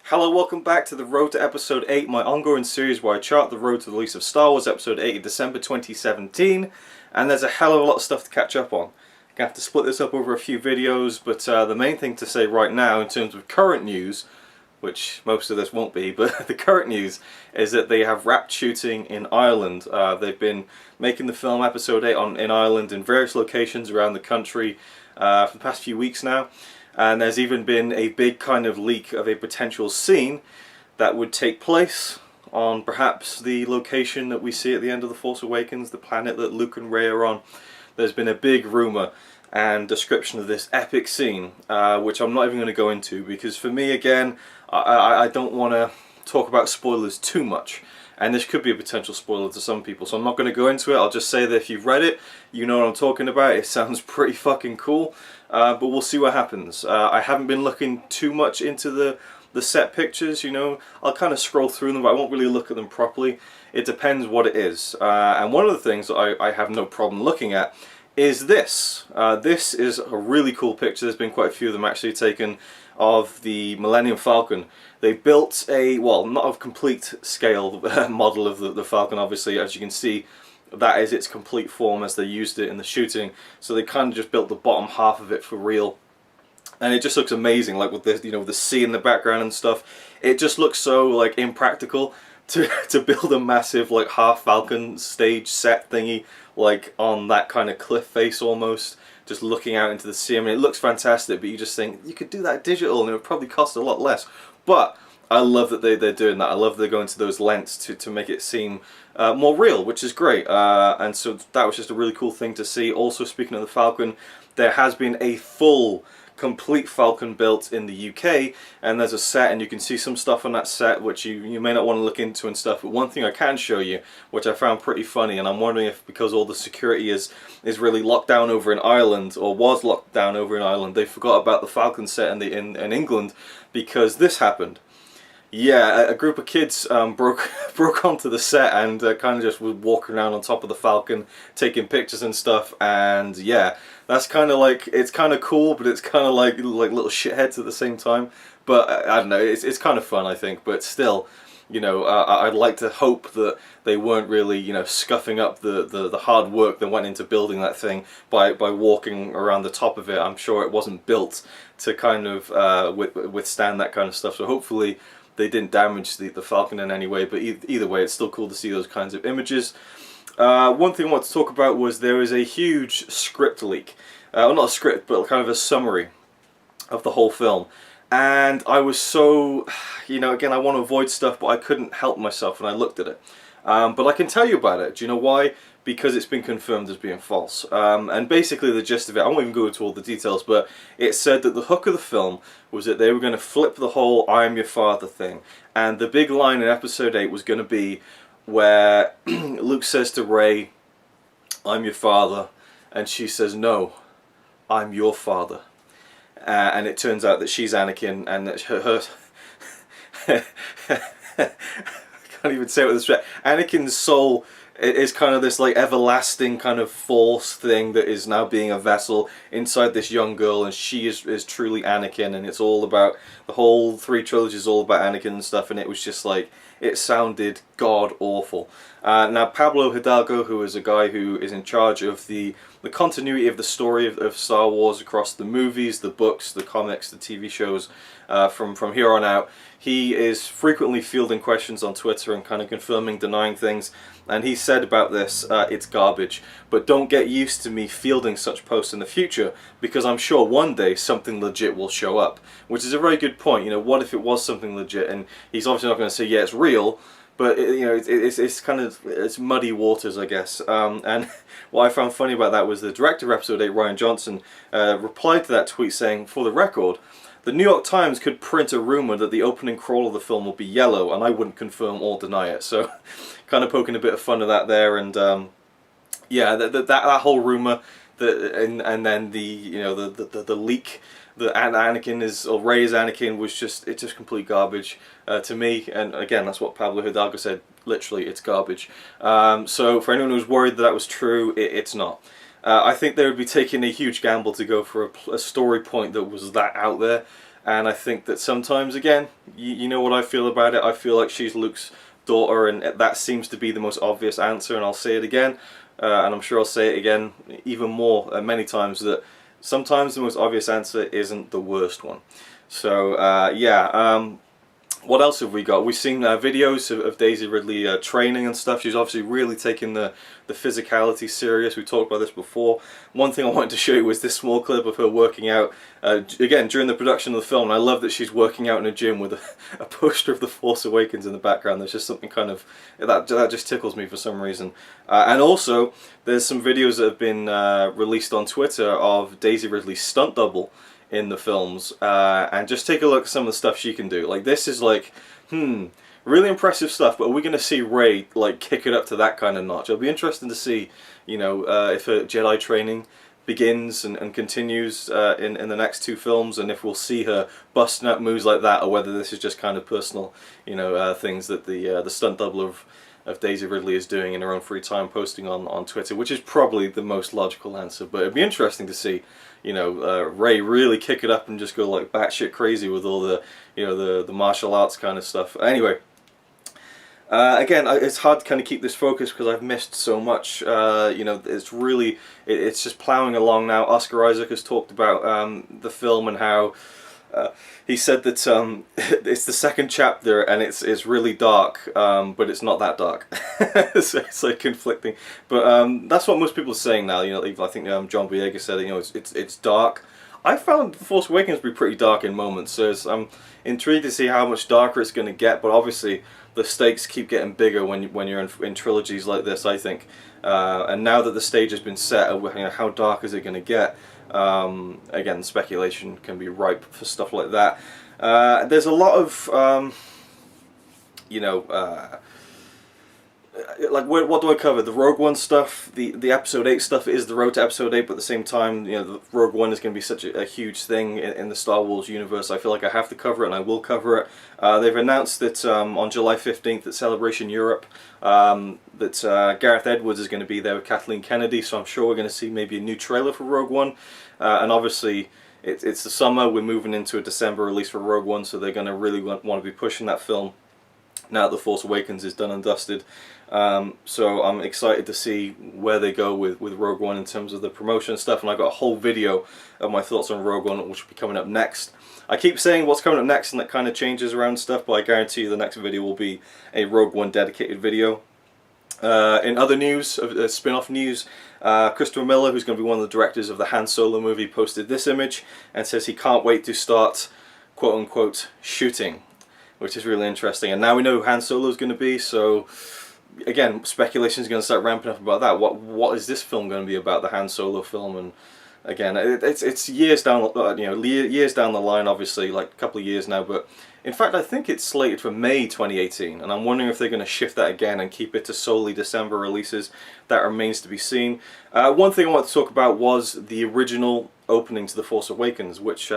Hello, welcome back to the Road to Episode 8, my ongoing series where I chart the road to the release of Star Wars Episode 8 in December 2017, and there's a hell of a lot of stuff to catch up on. I'm going to have to split this up over a few videos, but the main thing to say right now in terms of current news, which most of this won't be, but the current news is that they have wrapped shooting in Ireland. They've been making the film Episode 8 in Ireland in various locations around the country for the past few weeks now. And there's even been a big kind of leak of a potential scene that would take place on perhaps the location that we see at the end of The Force Awakens, the planet that Luke and Rey are on. There's been a big rumour and description of this epic scene, which I'm not even going to go into, because for me, again, I don't want to talk about spoilers too much. And this could be a potential spoiler to some people, so I'm not going to go into it. I'll just say that if you've read it, you know what I'm talking about. It sounds pretty fucking cool, but we'll see what happens. I haven't been looking too much into the set pictures, you know. I'll kind of scroll through them, but I won't really look at them properly. It depends what it is. And one of the things that I have no problem looking at is this. This is a really cool picture. There's been quite a few of them actually taken of the Millennium Falcon. They built a, well, not a complete scale model of the Falcon, obviously. As you can see, that is its complete form as they used it in the shooting. So they kind of just built the bottom half of it for real. And it just looks amazing, like with the, you know, the sea in the background and stuff. It just looks so like impractical to build a massive like half Falcon stage set thingy like on that kind of cliff face almost, just looking out into the sea. I mean, it looks fantastic, but you just think you could do that digital and it would probably cost a lot less. But I love that they're doing that. I love they're going to those lengths to make it seem more real, which is great. And so that was just a really cool thing to see. Also, speaking of the Falcon, there has been a full complete Falcon built in the UK, and there's a set, and you can see some stuff on that set which you may not want to look into and stuff, but one thing I can show you, which I found pretty funny, and I'm wondering if because all the security is really locked down over in Ireland, or was locked down over in Ireland, they forgot about the Falcon set in England, because this happened. Yeah, a group of kids broke onto the set and kind of just was walking around on top of the Falcon, taking pictures and stuff. And yeah, that's kind of like, it's kind of cool, but it's kind of like little shitheads at the same time. But I don't know, it's kind of fun, I think. But still, you know, I'd like to hope that they weren't really, you know, scuffing up the hard work that went into building that thing by walking around the top of it. I'm sure it wasn't built to kind of withstand that kind of stuff. So hopefully they didn't damage the Falcon in any way, but either way, it's still cool to see those kinds of images. One thing I wanted to talk about was there is a huge script leak. Well, not a script, but kind of a summary of the whole film. And I was so, you know, again, I want to avoid stuff, but I couldn't help myself when I looked at it. But I can tell you about it. Do you know why? Because it's been confirmed as being false. And basically the gist of it, I won't even go into all the details, but it said that the hook of the film was that they were going to flip the whole I am your father thing. And the big line in episode 8 was going to be where Luke says to Rey, I'm your father, and she says, no, I'm your father. And it turns out that she's Anakin, and that her I can't even say it with respect. Anakin's soul is kind of this like everlasting kind of force thing that is now being a vessel inside this young girl, and she is truly Anakin, and it's all about, the whole 3 trilogy is all about Anakin and stuff, and it was just like, it sounded god awful. Now Pablo Hidalgo, who is a guy who is in charge of the continuity of the story of Star Wars across the movies, the books, the comics, the TV shows, from here on out, he is frequently fielding questions on Twitter and kind of confirming, denying things, and he said about this, it's garbage, but don't get used to me fielding such posts in the future, because I'm sure one day something legit will show up, which is a very good point. You know, what if it was something legit? And he's obviously not going to say, yeah, it's real, but you know, it's kind of, it's muddy waters, I guess. And what I found funny about that was the director of Episode 8, Rian Johnson, replied to that tweet saying, for the record, the New York Times could print a rumour that the opening crawl of the film will be yellow, and I wouldn't confirm or deny it. So, kind of poking a bit of fun at that there, and yeah, that whole rumour, and then the, you know, the leak that Anakin is, or Rey is Anakin, was just, it's just complete garbage to me. And again, that's what Pablo Hidalgo said. Literally, it's garbage. So for anyone who's worried that was true, it's not. I think they would be taking a huge gamble to go for a story point that was that out there. And I think that sometimes, again, you know what I feel about it. I feel like she's Luke's daughter, and that seems to be the most obvious answer. And I'll say it again, and I'm sure I'll say it again even more many times, that sometimes the most obvious answer isn't the worst one. So yeah. What else have we got? We've seen videos of Daisy Ridley training and stuff. She's obviously really taking the physicality serious. We talked about this before. One thing I wanted to show you was this small clip of her working out, again, during the production of the film. And I love that she's working out in a gym with a poster of The Force Awakens in the background. There's just something kind of, that just tickles me for some reason. And also, there's some videos that have been released on Twitter of Daisy Ridley's stunt double in the films, and just take a look at some of the stuff she can do. Like, this is like, really impressive stuff, but are we going to see Rey like kick it up to that kind of notch? It'll be interesting to see, you know, if her Jedi training begins and continues in the next two films, and if we'll see her busting up moves like that, or whether this is just kind of personal, you know, things that the stunt double of Daisy Ridley is doing in her own free time, posting on Twitter, which is probably the most logical answer. But it'd be interesting to see, you know, Rey really kick it up and just go like batshit crazy with all the, you know, the martial arts kind of stuff. Anyway, again, it's hard to kind of keep this focus because I've missed so much. You know, it's really, it's just plowing along now. Oscar Isaac has talked about the film and how he said that it's the second chapter and it's really dark, but it's not that dark. So it's like conflicting. But that's what most people are saying now. You know, I think John Boyega said, you know, it's dark. I found Force Awakens to be pretty dark in moments, so I'm intrigued to see how much darker it's going to get. But obviously, the stakes keep getting bigger when you're in trilogies like this, I think. And now that the stage has been set, you know, how dark is it going to get? Again, speculation can be ripe for stuff like that. There's a lot of, you know, like, what do I cover? The Rogue One stuff, the Episode 8 stuff is the road to Episode 8, but at the same time, you know, the Rogue One is going to be such a huge thing in the Star Wars universe. I feel like I have to cover it, and I will cover it. They've announced that on July 15th at Celebration Europe, that Gareth Edwards is going to be there with Kathleen Kennedy, so I'm sure we're going to see maybe a new trailer for Rogue One. And obviously, it's the summer, we're moving into a December release for Rogue One, so they're going to really want to be pushing that film now that The Force Awakens is done and dusted. So I'm excited to see where they go with Rogue One in terms of the promotion and stuff, and I've got a whole video of my thoughts on Rogue One, which will be coming up next. I keep saying what's coming up next, and that kind of changes around stuff, but I guarantee you the next video will be a Rogue One dedicated video. In other news, spin-off news, Christopher Miller, who's going to be one of the directors of the Han Solo movie, posted this image and says he can't wait to start, quote-unquote, shooting, which is really interesting. And now we know who Han Solo is going to be, so again, speculation is going to start ramping up about that. What is this film going to be about, the Han Solo film? And again, it's years down, you know, years down the line, obviously, like a couple of years now. But in fact, I think it's slated for May 2018, and I'm wondering if they're going to shift that again and keep it to solely December releases. That remains to be seen. One thing I want to talk about was the original opening to The Force Awakens, which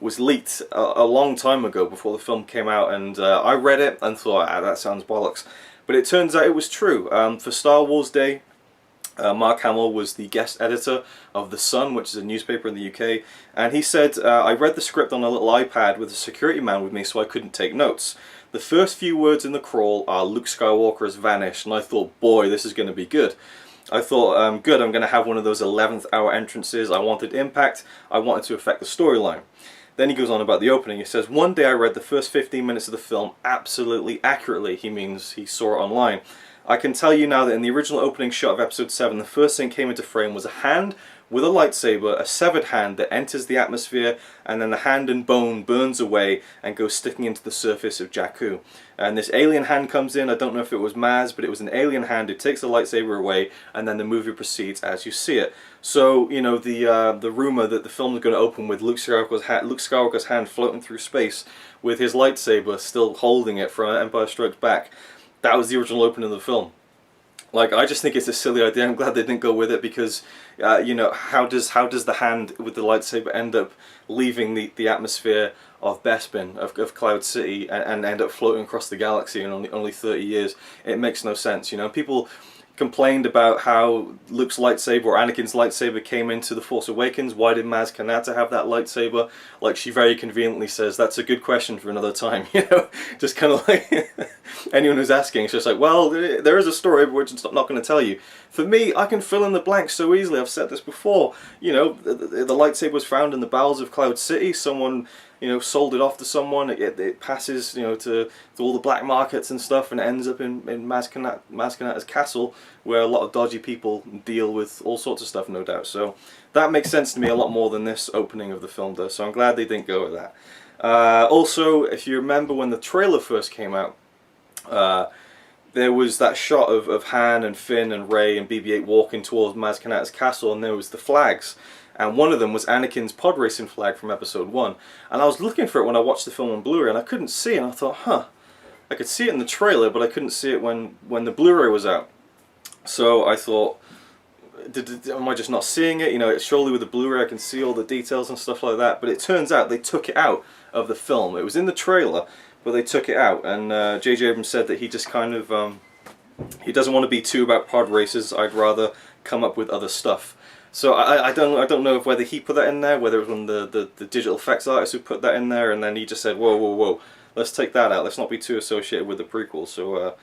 was leaked a long time ago before the film came out, and I read it and thought, that sounds bollocks. But it turns out it was true. For Star Wars Day, Mark Hamill was the guest editor of The Sun, which is a newspaper in the UK, and he said, I read the script on a little iPad with a security man with me, so I couldn't take notes. The first few words in the crawl are Luke Skywalker has vanished, and I thought, boy, this is going to be good. I thought, good, I'm going to have one of those 11th hour entrances. I wanted impact, I wanted to affect the storyline. Then he goes on about the opening. He says, one day I read the first 15 minutes of the film absolutely accurately. He means he saw it online. I can tell you now that in the original opening shot of Episode 7, the first thing came into frame was a hand with a lightsaber, a severed hand that enters the atmosphere, and then the hand and bone burns away and goes sticking into the surface of Jakku. And this alien hand comes in. I don't know if it was Maz, but it was an alien hand who takes the lightsaber away, and then the movie proceeds as you see it. So, you know, the rumor that the film is going to open with Luke Skywalker's hand floating through space with his lightsaber still holding it from Empire Strikes Back, that was the original opening of the film. Like, I just think it's a silly idea. I'm glad they didn't go with it because, you know, how does the hand with the lightsaber end up leaving the atmosphere of Bespin, of Cloud City, and end up floating across the galaxy in only 30 years? It makes no sense, you know. People complained about how Luke's lightsaber or Anakin's lightsaber came into The Force Awakens. Why did Maz Kanata have that lightsaber? Like, she very conveniently says, that's a good question for another time, you know? Just kind of like, anyone who's asking, it's just like, well, there is a story, but we're just not going to tell you. For me, I can fill in the blanks so easily. I've said this before. You know, the lightsaber was found in the bowels of Cloud City. Someone, you know, sold it off to someone. It passes, you know, to all the black markets and stuff, and it ends up in Maz Kanata's castle, where a lot of dodgy people deal with all sorts of stuff, no doubt. So that makes sense to me a lot more than this opening of the film does. So I'm glad they didn't go with that. Also, if you remember when the trailer first came out, there was that shot of Han and Finn and Rey and BB-8 walking towards Maz Kanata's castle, and there was the flags. And one of them was Anakin's pod racing flag from Episode 1. And I was looking for it when I watched the film on Blu-ray, and I couldn't see it, and I thought, huh, I could see it in the trailer, but I couldn't see it when the Blu-ray was out. So I thought, am I just not seeing it? You know, surely with the Blu-ray I can see all the details and stuff like that. But it turns out they took it out of the film. It was in the trailer, but they took it out. And J.J. Abrams said that he just kind of, he doesn't want to be too about pod races. I'd rather come up with other stuff. So I don't know if whether he put that in there, whether it was one of the digital effects artists who put that in there, and then he just said, whoa, whoa, whoa, let's take that out. Let's not be too associated with the prequel. So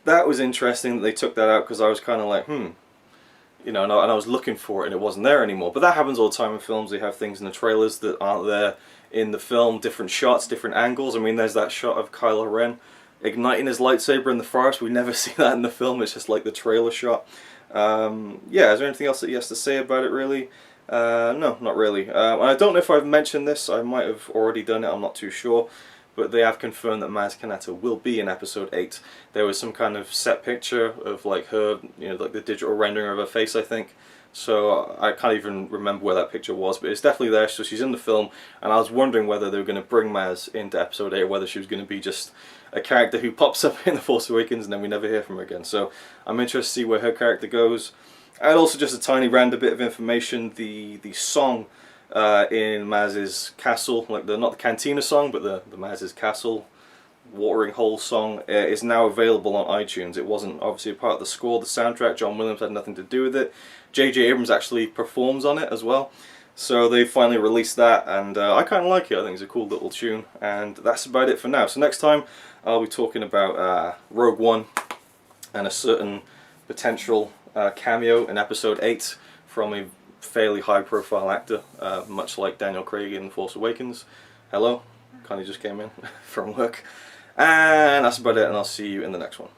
that was interesting that they took that out, because I was kind of like, you know, and I was looking for it and it wasn't there anymore. But that happens all the time in films. They have things in the trailers that aren't there in the film, different shots, different angles. I mean, there's that shot of Kylo Ren igniting his lightsaber in the forest. We never see that in the film. It's just like the trailer shot. Yeah, is there anything else that he has to say about it, really? No, not really. I don't know if I've mentioned this. I might have already done it. I'm not too sure. But they have confirmed that Maz Kanata will be in Episode 8. There was some kind of set picture of like her, you know, like the digital rendering of her face, I think. So I can't even remember where that picture was, but it's definitely there. So she's in the film, and I was wondering whether they were going to bring Maz into Episode 8, or whether she was going to be just a character who pops up in The Force Awakens and then we never hear from her again. So I'm interested to see where her character goes. And also, just a tiny random bit of information, the song in Maz's castle, like not the Cantina song, but the Maz's castle watering hole song, is now available on iTunes. It wasn't obviously a part of the score, the soundtrack. John Williams had nothing to do with it. J.J. Abrams actually performs on it as well. So they finally released that, and I kind of like it. I think it's a cool little tune, and that's about it for now. So next time I'll be talking about Rogue One and a certain potential cameo in Episode 8 from a fairly high-profile actor, much like Daniel Craig in Force Awakens. Hello, kind of just came in from work. And that's about it, and I'll see you in the next one.